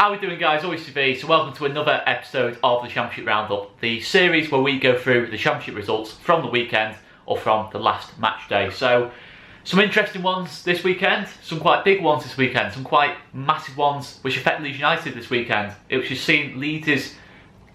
How are we doing, guys? ALTV. So welcome to another episode of the Championship Roundup, the series where we go through the Championship results from the weekend or from the last match day. So some interesting ones this weekend, some quite big ones this weekend, some quite massive ones which affect Leeds United this weekend. Which has seen Leeds'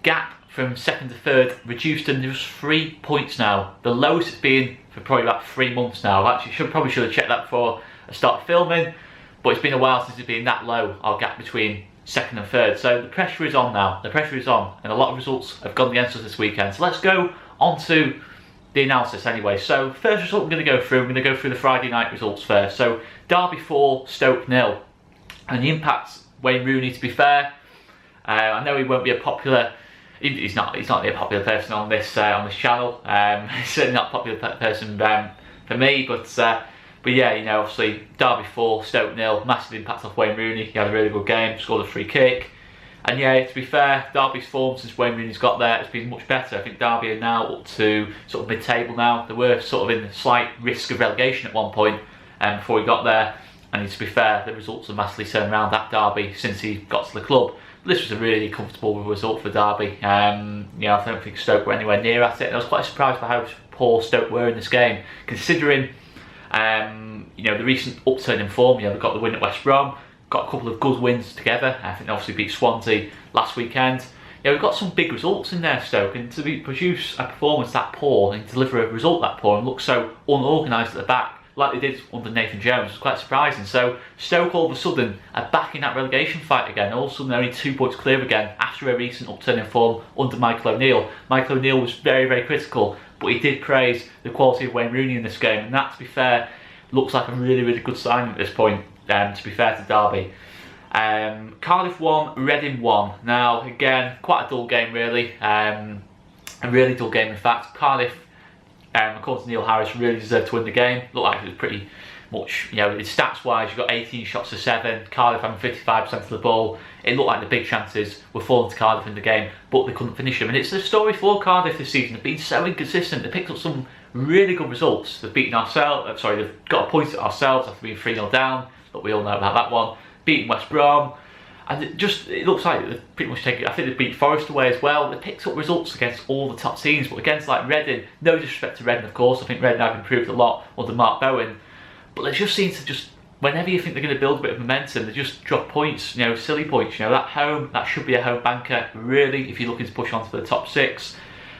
gap from second to third reduced to just 3 points now, the lowest it's been for probably about 3 months now. I actually probably should have checked that before I started filming, but it's been a while since it's been that low, our gap between second and third. So the pressure is on now, the pressure is on, and a lot of results have gone against us this weekend. So let's go on to the analysis anyway. So first result I'm going to go through the Friday night results first. So Derby 4, Stoke 0, and the impacts Wayne Rooney, to be fair. I know he won't be a popular, he's not a popular person on this channel. He's certainly not a popular person for me, but yeah, you know, obviously Derby 4, Stoke 0, massive impact off Wayne Rooney. He had a really good game, scored a free kick. And yeah, to be fair, Derby's form since Wayne Rooney's got there has been much better. I think Derby are now up to sort of mid-table now. They were sort of in slight risk of relegation at one point before he got there. And to be fair, the results have massively turned around at Derby since he got to the club. But this was a really comfortable result for Derby. You know, I don't think Stoke were anywhere near at it. And I was quite surprised by how poor Stoke were in this game, considering you know, the recent upturn in form. You know, they got the win at West Brom, got a couple of good wins together. I think they obviously beat Swansea last weekend. Yeah, we've got some big results in there, Stoke, and to produce a performance that poor and deliver a result that poor and look so unorganised at the back, like they did under Nathan Jones, was quite surprising. So Stoke all of a sudden are back in that relegation fight again. All of a sudden they're only 2 points clear again after a recent upturn in form under Michael O'Neill. Michael O'Neill was very, very critical, but he did praise the quality of Wayne Rooney in this game, and that, to be fair, looks like a really, really good sign at this point, to be fair to Derby. Cardiff 1, Reading 1. Now, again, quite a dull game really, a really dull game in fact. Cardiff, according to Neil Harris, really deserved to win the game. Looked like it was pretty much, you know, stats wise, you got 18 shots to 7, Cardiff having 55% of the ball. It looked like the big chances were falling to Cardiff in the game, but they couldn't finish them. And it's the story for Cardiff this season. They've been so inconsistent. They picked up some really good results. They've beaten ourselves, they've got a point at ourselves after being 3-0 down, but we all know about that one. Beaten West Brom, and it looks like they've pretty much taken, I think they beat Forest away as well. They picked up results against all the top teams, but against like Reading, no disrespect to Reading of course, I think Reading have improved a lot under Mark Bowen, but they just seem to just, whenever you think they're going to build a bit of momentum, they just drop points, you know, silly points. You know, that should be a home banker really if you're looking to push on to the top 6.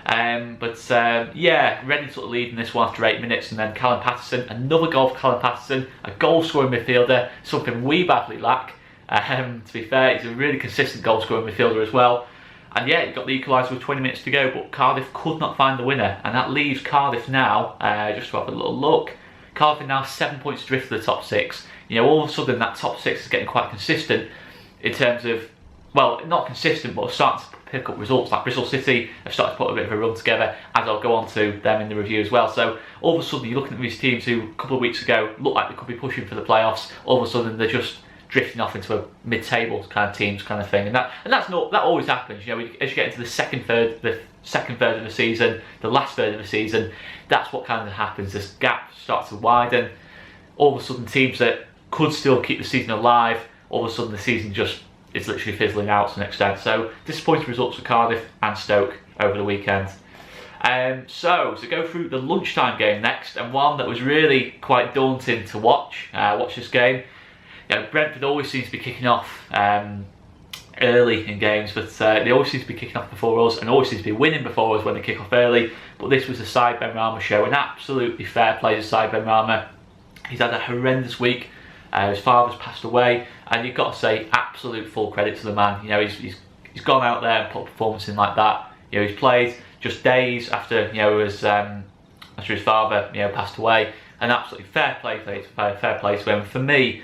Yeah, Reading sort of leading this one after 8 minutes, and then Callum Patterson, another goal for Callum Patterson, a goal-scoring midfielder, something we badly lack. To be fair, he's a really consistent goal-scoring midfielder as well. And yeah, he got the equaliser with 20 minutes to go, but Cardiff could not find the winner, and that leaves Cardiff now, just to have a little look, Cardiff are now 7 points adrift to the top 6. You know, all of a sudden that top 6 is getting quite consistent in terms of, well, not consistent, but starting to pick up results. Like Bristol City have started to put a bit of a run together, as I'll go on to them in the review as well. So all of a sudden you're looking at these teams who a couple of weeks ago looked like they could be pushing for the playoffs. All of a sudden they're just drifting off into a mid-table kind of teams kind of thing, and that always happens. You know, as you get into the second third of the season, the last third of the season, that's what kind of happens. This gap starts to widen. All of a sudden teams that could still keep the season alive, all of a sudden the season just is literally fizzling out to an extent. So disappointing results for Cardiff and Stoke over the weekend. So to go through the lunchtime game next, and one that was really quite daunting to watch this game. You know, Brentford always seems to be kicking off early in games, but they always seem to be kicking off before us, and always seem to be winning before us when they kick off early. But this was a Saïd Benrahma show, an absolutely fair play to Saïd Benrahma. He's had a horrendous week. His father's passed away, and you've got to say absolute full credit to the man. You know, he's gone out there and put a performance in like that. You know, he's played just days after, you know, after his father, you know, passed away. An absolutely fair play to him. For me,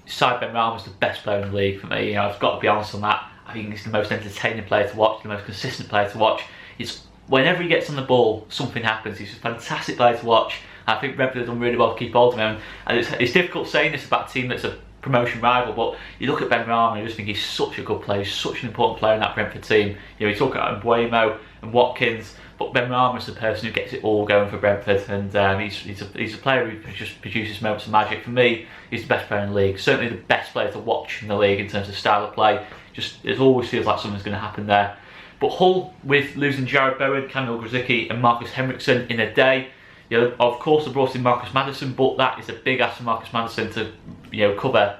Saïd Benrahma is the best player in the league for me. You know, I've got to be honest on that. I think he's the most entertaining player to watch, the most consistent player to watch. Whenever he gets on the ball, something happens. He's a fantastic player to watch. I think Brentford have done really well to keep hold of him, and it's difficult saying this about a team that's a promotion rival, but you look at Benrahma and you just think he's such a good player, he's such an important player in that Brentford team. You know, we talk about Wainman and Watkins, but Benrahma is the person who gets it all going for Brentford, and he's a player who just produces moments of magic. For me, he's the best player in the league, certainly the best player to watch in the league in terms of style of play. Just it always feels like something's going to happen there. But Hull, with losing Jared Bowen, Kamil Grzycki and Marcus Henriksen in a day, you know, of course they brought in Marcus Maddison, but that is a big ask for Marcus Maddison to, you know, cover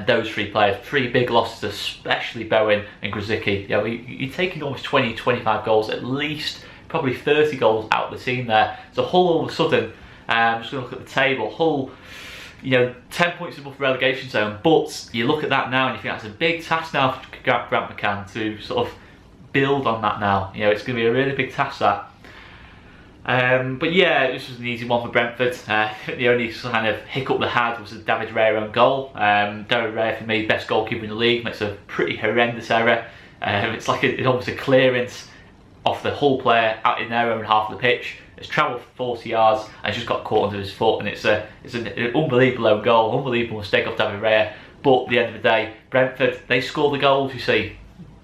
those 3 players. 3 big losses, especially Bowen and Grzycki. You know, you're taking almost 20, 25 goals, at least probably 30 goals out of the team there. So Hull all of a sudden, just going to look at the table, Hull, you know, 10 points above the relegation zone, but you look at that now and you think that's a big task now for Grant McCann to sort of build on that now. You know, it's going to be a really big task, that. But yeah, this was an easy one for Brentford. The only kind of hiccup they had was the David Raya own goal. David Raya, for me, best goalkeeper in the league, makes a pretty horrendous error. It's like it's almost a clearance off the Hull player out in their own half of the pitch. It's travelled 40 yards and just got caught under his foot, and it's an unbelievable own goal, unbelievable mistake off David Raya. But at the end of the day, Brentford, they score the goals, you see.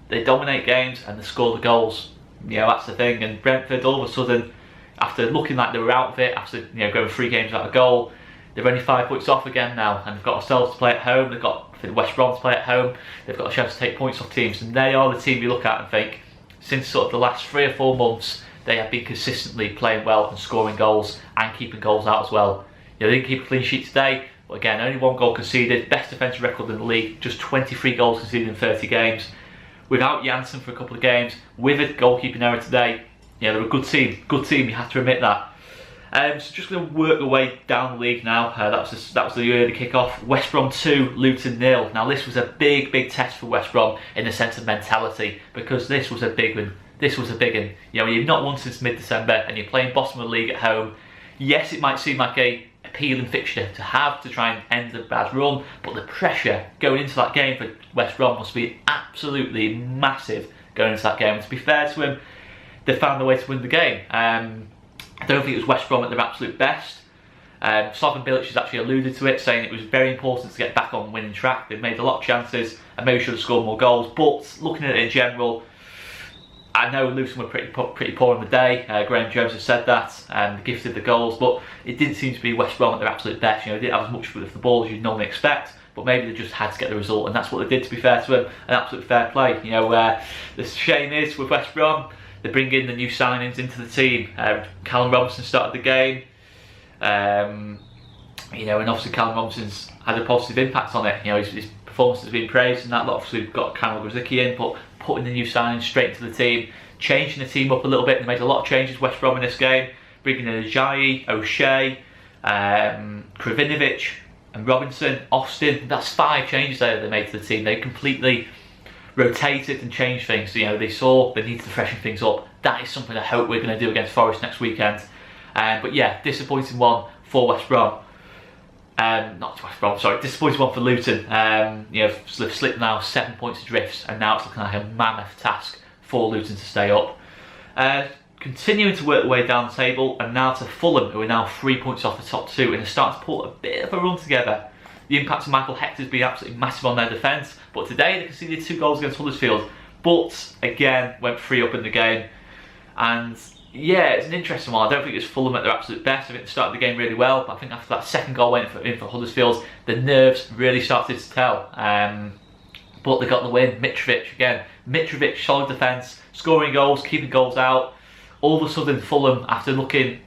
They dominate games and they score the goals. You know, that's the thing. And Brentford, all of a sudden, after looking like they were out of it, after, you know, going 3 games without a goal, they're only 5 points off again now, and they've got ourselves to play at home. They've got, I think, West Brom to play at home. They've got a chance to take points off teams, and they are the team you look at and think, since sort of the last 3 or 4 months, they have been consistently playing well and scoring goals and keeping goals out as well. You know, they didn't keep a clean sheet today, but again, only 1 goal conceded, best defensive record in the league, just 23 goals conceded in 30 games. Without Janssen for a couple of games, with a goalkeeping error today, yeah, they're a good team, you have to admit that. So just going to work the way down the league now. That was the early kick-off. West Brom 2, Luton 0. Now this was a big test for West Brom in the sense of mentality, because this was a big one. This was a big one. You know, you've not won since mid-December and you're playing bottom of the league at home. Yes, it might seem like a appealing fixture to have to try and end the bad run, but the pressure going into that game for West Brom must be absolutely massive going into that game. And to be fair to him, they found a way to win the game. I don't think it was West Brom at their absolute best. Slaven Bilic has actually alluded to it, saying it was very important to get back on winning track. They've made a lot of chances and maybe should have scored more goals, but looking at it in general, I know Luton were pretty poor on the day. Graham Jones has said that and gifted the goals, but it didn't seem to be West Brom at their absolute best. You know, they didn't have as much with the ball as you'd normally expect, but maybe they just had to get the result, and that's what they did, to be fair to them. An absolute fair play. You know, the shame is with West Brom, they bring in the new signings into the team. Callum Robinson started the game, you know, and obviously Callum Robinson's had a positive impact on it. You know, his performance has been praised, and that obviously got Kamil Grzycki in, but putting the new signings straight into the team, changing the team up a little bit. They made a lot of changes, West Brom, in this game, bringing in Ajayi, O'Shea, Kravinovic and Robinson, Austin. That's 5 changes there they made to the team. They completely rotated and changed things. You know, they saw they needed to freshen things up. That is something I hope we're going to do against Forest next weekend. But yeah, disappointing one for West Brom. Not West Brom, sorry, disappointing one for Luton. You know, they've slipped now 7 points adrift, and now it's looking like a mammoth task for Luton to stay up. Continuing to work their way down the table, and now to Fulham, who are now 3 points off the top 2, and are starting to put a bit of a run together. The impact of Michael Hector's been absolutely massive on their defence, but today they conceded 2 goals against Huddersfield, but again went 3 up in the game. And yeah, it's an interesting one. I don't think it's Fulham at their absolute best. I think they started the game really well, but I think after that second goal went in for Huddersfield, the nerves really started to tell. But they got the win. Mitrovic again. Mitrovic, solid defence, scoring goals, keeping goals out. All of a sudden, Fulham, after looking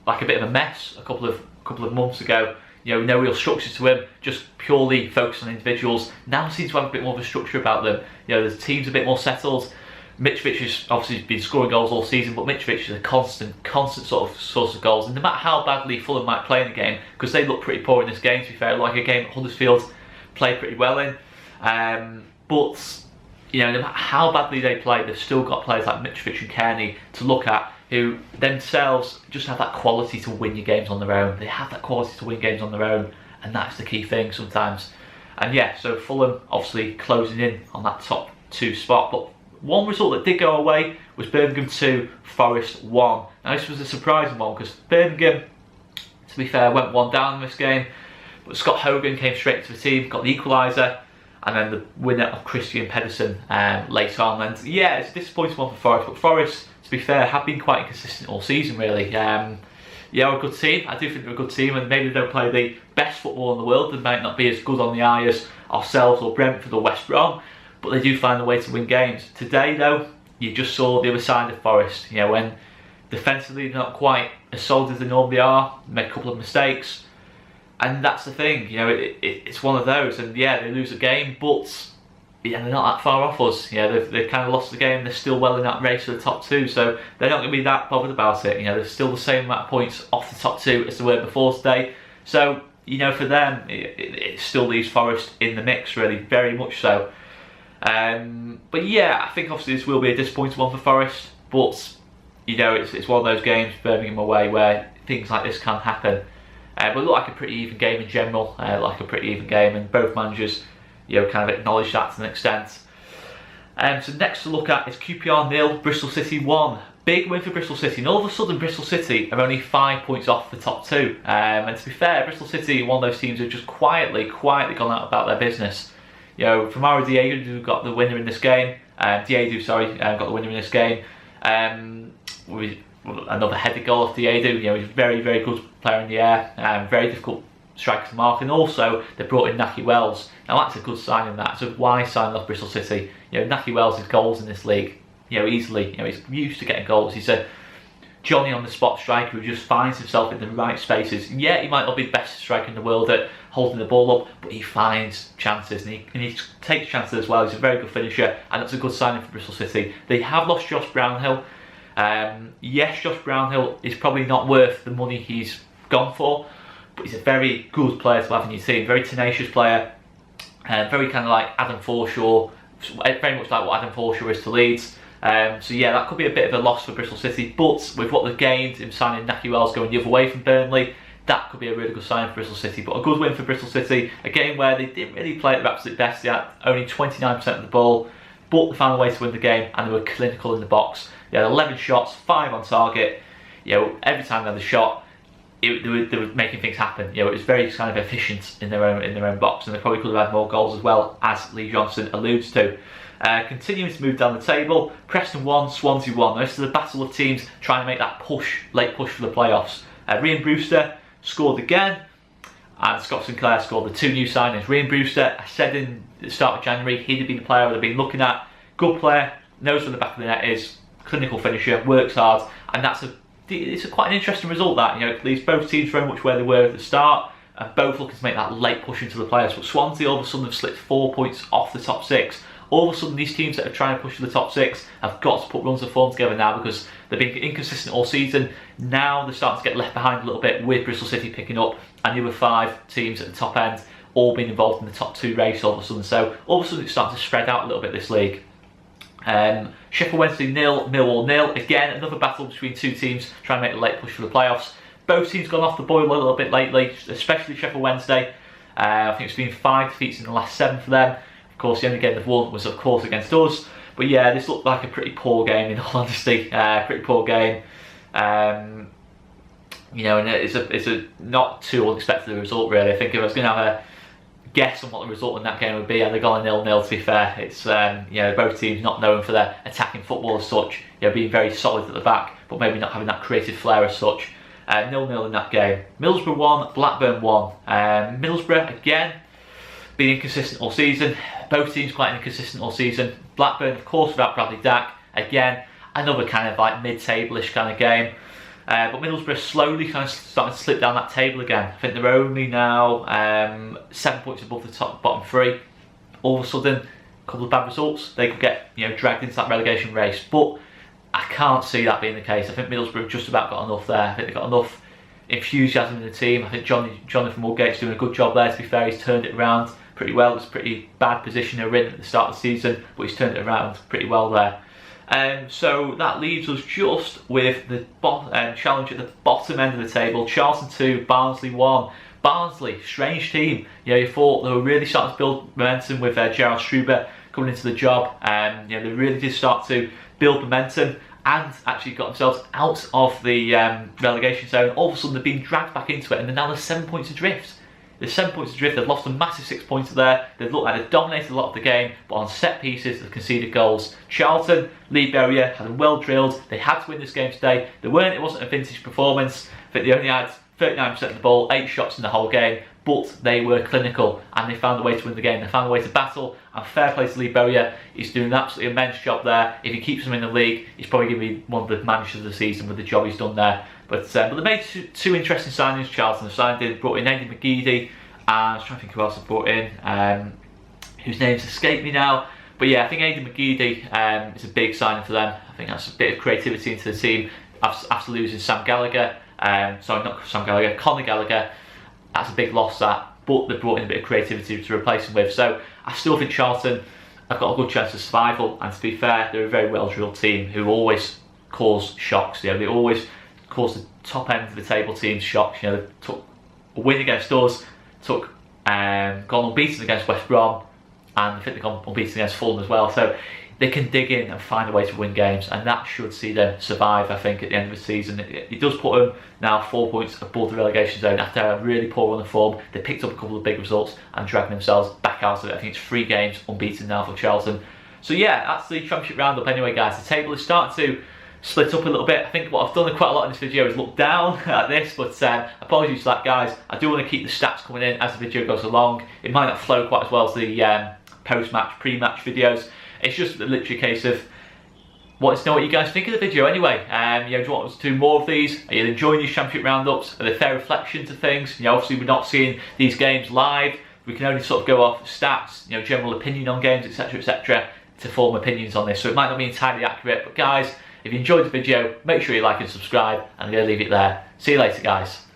like a bit of a mess a couple of months ago, you know, no real structure to him, just purely focused on individuals, now seems to have a bit more of a structure about them. You know, the team's a bit more settled. Mitrovic has obviously been scoring goals all season, but Mitrovic is a constant sort of source of goals. And no matter how badly Fulham might play in the game, because they look pretty poor in this game, to be fair, like a game at Huddersfield played pretty well in. But you know, no matter how badly they play, they've still got players like Mitrovic and Kearney to look at, who themselves just have that quality to win your games on their own. They have that quality to win games on their own, and that's the key thing sometimes. And yeah, so Fulham obviously closing in on that top 2 spot. But one result that did go away was Birmingham 2, Forest 1. Now this was a surprising one, because Birmingham, to be fair, went 1 down in this game, but Scott Hogan came straight into the team, got the equaliser, and then the winner of Christian Pedersen later on. And yeah, it's a disappointing one for Forest, but Forest, to be fair, have been quite inconsistent all season, really. Yeah, we're a good team. I do think they're a good team, and maybe they don't play the best football in the world. They might not be as good on the eye as ourselves or Brentford or West Brom, but they do find a way to win games. Today though, you just saw the other side of Forest, you know, when defensively they're not quite as solid as they normally are, make a couple of mistakes, and that's the thing, you know, it's one of those, and yeah, they lose a game, but yeah, they're not that far off us. You know, they've kind of lost the game, they're still well in that race for the top 2, so they're not going to be that bothered about it. You know, they're still the same amount of points off the top 2 as they were before today, so you know, for them, it still leaves Forest in the mix, really, very much so. But yeah, I think obviously this will be a disappointing one for Forest, but you know, it's one of those games, Birmingham away, where things like this can happen. But it looked like a pretty even game in general, like a pretty even game, and both managers, you know, kind of acknowledge that to an extent. So next to look at is QPR 0, Bristol City 1. Big win for Bristol City, and all of a sudden Bristol City are only 5 points off the top 2. And to be fair, Bristol City are one of those teams who have just quietly gone out about their business. You know, from our Diego, who got the winner in this game, got the winner in this game. With another headed goal off Diego. You know, he's a very, very good player in the air, very difficult striker to mark, and also they brought in Nahki Wells. Now that's a good signing. So why sign off Bristol City? You know, Nahki Wells' goals in this league, you know, easily. You know, he's used to getting goals. He's a Johnny on the spot striker who just finds himself in the right spaces. Yeah, he might not be the best striker in the world at holding the ball up, but he finds chances, and he takes chances as well. He's a very good finisher, and that's a good signing for Bristol City. They have lost Josh Brownhill. Yes, Josh Brownhill is probably not worth the money he's gone for, but he's a very good player to have in your team, very tenacious player, very kind of like Adam Forshaw, very much like what Adam Forshaw is to Leeds. So yeah, that could be a bit of a loss for Bristol City, but with what they've gained, him signing Nahki Wells going the other way from Burnley, that could be a really good sign for Bristol City. But a good win for Bristol City, a game where they didn't really play at their absolute best. They had only 29% of the ball, but they found a way to win the game, and they were clinical in the box. They had 11 shots, 5 on target. You know, every time they had a shot, they were making things happen. You know, it was very kind of efficient in their own box, and they probably could have had more goals as well, as Lee Johnson alludes to. Continuing to move down the table, Preston 1, Swansea 1. This is a battle of teams trying to make that late push for the playoffs. Ryan Brewster scored again, and Scott Sinclair scored the 2 new signings. Ryan Brewster, I said in the start of January, he'd have been the player I'd have been looking at. Good player, knows where the back of the net is, clinical finisher, works hard, and it's quite an interesting result. That, you know, it leaves both teams very much where they were at the start, and both looking to make that late push into the playoffs. But Swansea all of a sudden have slipped 4 points off the top 6. All of a sudden, these teams that are trying to push to the top 6 have got to put runs of form together now, because they've been inconsistent all season. Now they're starting to get left behind a little bit, with Bristol City picking up, and the other 5 teams at the top end all being involved in the top 2 race all of a sudden. So all of a sudden it's starting to spread out a little bit, this league. Sheffield Wednesday 0, Millwall 0. Again, another battle between 2 teams trying to make a late push for the playoffs. Both teams gone off the boil a little bit lately, especially Sheffield Wednesday. I think it's been 5 defeats in the last 7 for them. Of course, the only game they've won was, of course, against us. But yeah, this looked like a pretty poor game, in all honesty. Pretty poor game. You know, and it's a not too unexpected result, really. I think if I was going to have a guess on what the result in that game would be, and they've gone a 0-0, to be fair. It's you know, both teams not known for their attacking football as such, you know, being very solid at the back, but maybe not having that creative flair as such. 0-0 in that game. Middlesbrough 1, Blackburn 1. Middlesbrough, again, been inconsistent all season. Both teams quite inconsistent all season. Blackburn, of course, without Bradley Dack. Again, another kind of like mid-table-ish kind of game. But Middlesbrough slowly kind of starting to slip down that table again. I think they're only now 7 points above the bottom 3. All of a sudden, a couple of bad results, they could get, you know, dragged into that relegation race. But I can't see that being the case. I think Middlesbrough have just about got enough there. I think they've got enough enthusiasm in the team. I think Jonathan Woodgate's doing a good job there, to be fair. He's turned it around pretty well. It's a pretty bad position they were in at the start of the season, but he's turned it around pretty well there. So that leaves us just with the challenge at the bottom end of the table. Charlton 2, Barnsley 1. Barnsley, strange team. You know, you thought they were really starting to build momentum with Gerard Struber coming into the job. You know, they really did start to build momentum and actually got themselves out of the relegation zone. All of a sudden they've been dragged back into it, and they're now 7 points adrift. They're 7 points adrift. They've lost a massive 6 points there. They've looked like they've dominated a lot of the game, but on set pieces they've conceded goals. Charlton, Lee Berrier had them well drilled. They had to win this game today. It wasn't a vintage performance. I think they only had 39% of the ball, 8 shots in the whole game, but they were clinical and they found a way to win the game. They found a way to battle, and fair play to Lee Bowyer. He's doing an absolutely immense job there. If he keeps them in the league, he's probably going to be one of the managers of the season with the job he's done there. But they made two interesting signings. Charlton have signed in, brought in Eddie McGeady, and I was trying to think who else I brought in, whose names escape me now. But yeah, I think Eddie McGeady is a big signing for them. I think that's a bit of creativity into the team after losing Sam Gallagher. Sorry, not Sam Gallagher, Conor Gallagher. That's a big loss, that. But they've brought in a bit of creativity to replace him with. So I still think Charlton have got a good chance of survival. And to be fair, they're a very well-drilled team who always cause shocks. You know, they always cause the top end of the table teams shocks. You know, they took a win against us, gone unbeaten against West Brom, and I think they've gone unbeaten against Fulham as well. So they can dig in and find a way to win games, and that should see them survive, I think, at the end of the season. It does put them now 4 points above the relegation zone after a really poor run of form. They picked up a couple of big results and dragging themselves back out of it. I think it's 3 games unbeaten now for Charlton. So yeah, that's the Championship roundup anyway, guys. The table is starting to split up a little bit. I think what I've done quite a lot in this video is look down at this, but apologies for that, guys. I do want to keep the stats coming in as the video goes along. It might not flow quite as well as the post-match, pre-match videos. It's just literally a case of wanting to know what you guys think of the video anyway. You know, do you want us to do more of these? Are you enjoying these Championship roundups? Are they fair reflection to things? You know, obviously we're not seeing these games live. We can only sort of go off stats, you know, general opinion on games, etc., to form opinions on this. So it might not be entirely accurate, but guys, if you enjoyed the video, make sure you like and subscribe, and I'm going to leave it there. See you later, guys.